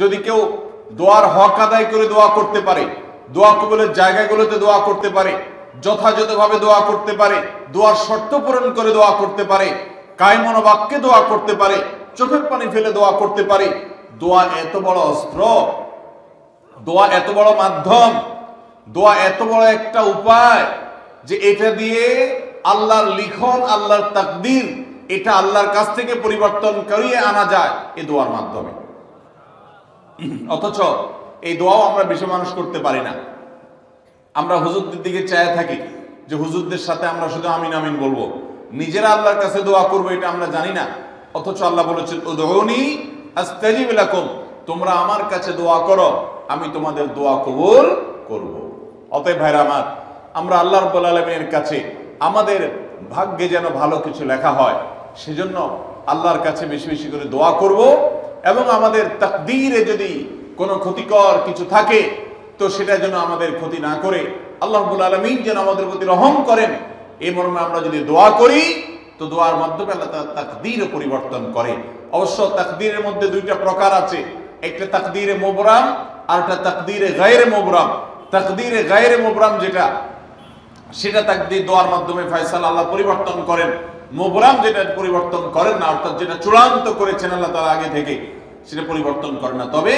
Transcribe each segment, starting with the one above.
যদি কেউ দোয়ার হক আদায় করে দোয়া করতে পারে, দোয়া কবুলের জায়গাগুলোতে দোয়া করতে পারে, যথাযথভাবে দোয়া করতে পারে, দোয়ার শর্ত পূরণ করে দোয়া করতে পারে, কায়মনোবাক্যে দোয়া করতে পারে, চোখের পানি ফেলে দোয়া করতে পারে, দোয়া এত বড় অস্ত্র, দোয়া এত বড় মাধ্যম, দোয়া এত বড় একটা উপায় যে এটা দিয়ে আল্লাহর লিখন, আল্লাহর তাকদীর, এটা আল্লাহর কাছ থেকে পরিবর্তন করিয়ে আনা যায় এই দোয়ার মাধ্যমে। অথচ এই দোয়াও আমরা বেশি মানুষ করতে পারি না। আমরা হুজুরদের দিকে চায় থাকি যে হুজুরদের সাথে আমরা শুধু আমিন আমিন বলবো, নিজেরা আল্লাহর কাছে দোয়া করবো এটা আমরা জানি না। অথচ আল্লাহ বলেছেন উদউনি আস্তাজিব লাকুম, তোমরা আমার কাছে দোয়া করো, আমি তোমাদের দোয়া কবুল করব। অতএব ভাইরা আমার, আমরা আল্লাহ রাব্বুল আলামিনের কাছে আমাদের ভাগ্যে যেন ভালো কিছু লেখা হয়, সেজন্য আল্লাহর কাছে বেশি বেশি করে দোয়া করব। এবং আমাদের তাকদীরে যদি কোনো ক্ষতিকর কিছু থাকে তো সেটা যেন আমাদের ক্ষতি না করে আল্লাহ রাব্বুল আলামিন যেন আমাদের প্রতি রহম করেন, এই মর্মে আমরা যদি দোয়া করি তো দোয়ার মাধ্যমে আল্লাহ তাআলা তাকদীরও পরিবর্তন করে। অবশ্য তাকদীরের মধ্যে দুইটা প্রকার আছে, একটা তাকদীরে মুবরাম আর একটা তাকদীরে গায়রে মুবরাম। তাকদীরে গায়রে মুবরাম যেটা, সেটা তাকদীর দোয়ার মাধ্যমে ফয়সালা আল্লাহ পরিবর্তন করেন। মুবরাম যেটা পরিবর্তন করেন না, অর্থাৎ যেটা চূড়ান্ত করেছেন আল্লাহ তাআলা আগে থেকে, সেটা পরিবর্তন করেন না। তবে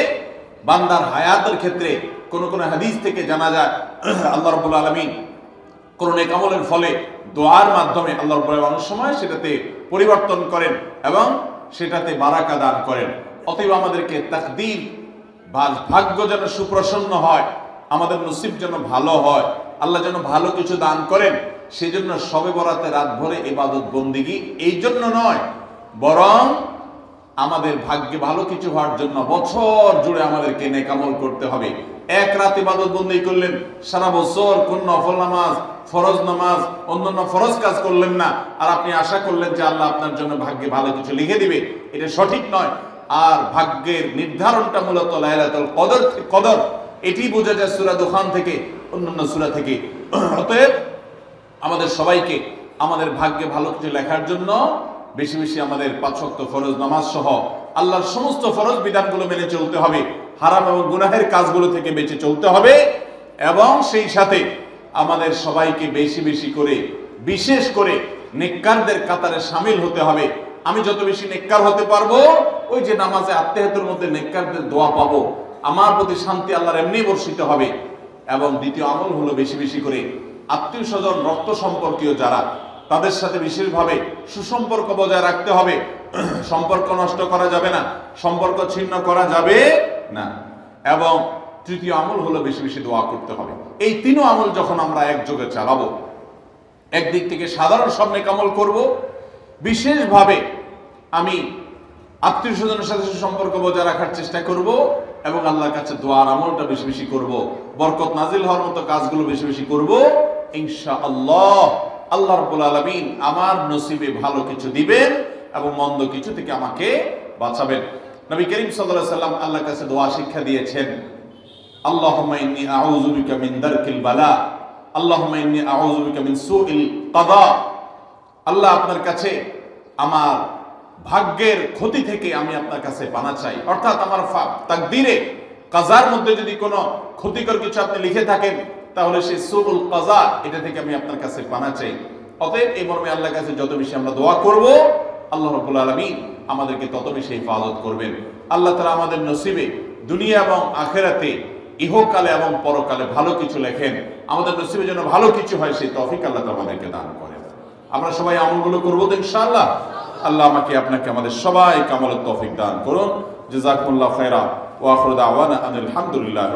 বান্দার হায়াতের ক্ষেত্রে কোন কোন হাদিস থেকে জানা যায় আল্লাহ রাব্বুল আলামিন কোন নেক আমলের ফলে দোয়ার মাধ্যমে আল্লাহ রাব্বুল আলামিন অনেক সময় সেটাতে পরিবর্তন করেন এবং সেটাতে বারাকা দান করেন। অতএব আমাদেরকে তাকদীর, ভাগ্য যেন সুপ্রসন্ন হয়, আমাদের নসিব যেন ভালো হয়, আল্লাহ যেন ভালো কিছু দান করেন, সেজন্য শবে বরাতে রাত ভরে ইবাদত বন্দেগী এই জন্য নয়, বরং আমাদের ভাগ্যে ভালো কিছু হওয়ার জন্য বছর জুড়ে আমাদেরকে নেক আমল করতে হবে। এক রাত ইবাদত বন্দেগী করলেন, সারা বছর কোন নফল নামাজ, ফরজ নামাজ, অন্যান্য ফরজ কাজ করলেন না, আর আপনি আশা করলেন যে আল্লাহ আপনার জন্য ভাগ্যে ভালো কিছু লিখে দিবে, এটা সঠিক নয়। আর ভাগ্যের নির্ধারণটা মূলত লাইলাতুল কদর, এটি বোঝা যায় সূরা দুখান থেকে, অন্যান্য সূরা থেকে। অতএব আমাদের সবাইকে আমাদের ভাগ্যে ভালো কিছু লেখার জন্য বেশি বেশি আমাদের 5 ওয়াক্ত ফরজ নামাজ সহ আল্লাহর সমস্ত ফরজ বিধানগুলো মেনে চলতে হবে, হারাম এবং গুনাহের কাজগুলো থেকে বেঁচে চলতে হবে, এবং সেই সাথে আমাদের সবাইকে বেশি বেশি করে, বিশেষ করে নেককারদের কাতারে শামিল হতে হবে। আমি যত বেশি নেককার হতে পারবো, ওই যে নামাজে আত্মীয়তার মধ্যে নেককারদের দোয়া পাবো, আমার প্রতি শান্তি আল্লাহর এমনি বর্ষিত হবে। এবং দ্বিতীয় আমল হলো বেশি বেশি করে আত্মীয় স্বজন, রক্ত সম্পর্কীয় যারা, তাদের সাথে বিশেষভাবে সুসম্পর্ক বজায় রাখতে হবে। সম্পর্ক নষ্ট করা যাবে না, সম্পর্ক ছিন্ন করা যাবে না। এবং তৃতীয় আমল হলো বেশি বেশি দোয়া করতে হবে। এই তিনও আমল যখন আমরা একযোগে চালাবো, একদিক থেকে সাধারণ সব নেক আমল করব, বিশেষভাবে আমি আত্মীয় স্বজনের সাথে সম্পর্ক বজায় রাখার চেষ্টা করব, এবং আল্লাহর কাছে দোয়ার আমলটা বেশি বেশি করব, বরকত নাজিল হওয়ার মতো কাজগুলো বেশি বেশি করব। ইনশাআল্লাহ আল্লাহ রাব্বুল আলামিন আমার নসিবে ভালো কিছু দিবেন এবং মন্দ কিছু থেকে আমাকে বাঁচাবেন। নবী করিম সাল্লাল্লাহু আলাইহি সাল্লাম আল্লাহর কাছে দোয়া শিক্ষা দিয়েছেন, আল্লাহুম্মা ইন্নী আউযু বিকা মিন দারকিল বালা, আল্লাহুম্মা ইন্নী আউযু বিকা মিন সুইল কাদা। আল্লাহ, আপনার কাছে আমার ভাগ্যের ক্ষতি থেকে আমি আপনার কাছে পানা চাই। অর্থাৎ আমার তাকদীরে, কাজার মধ্যে যদি কোনো ক্ষতিকর কিছু আপনি লিখে থাকেন, তাহলে সেই সুউল কাজা, এটা থেকে আমি আপনার কাছে পানা চাই। অতএব এই মর্মে আল্লাহর কাছে যত বেশি আমরা দোয়া করব, আল্লাহ রাব্বুল আলামিন আমাদেরকে তত বেশি হিফাজত করবেন। আল্লাহ তাআলা আমাদের নসিবে দুনিয়া এবং আখিরাতে, ইহকালে এবং পরকালে ভালো কিছু লেখেন, আমাদের নসিবে যেন ভালো কিছু হয় সেই তৌফিক আল্লাহ তাআলা আমাদেরকে দান করেন। আমরা সবাই আমলগুলো করবো তো ইনশাআল্লাহ। আল্লাহ আমাকে আপনাকে আমাদের সবাইকে আমলের তৌফিক দান করুন। জাযাকুমুল্লাহু খায়রা ওয়া আখিরু দাওয়ানা আনিল হামদুলিল্লাহ।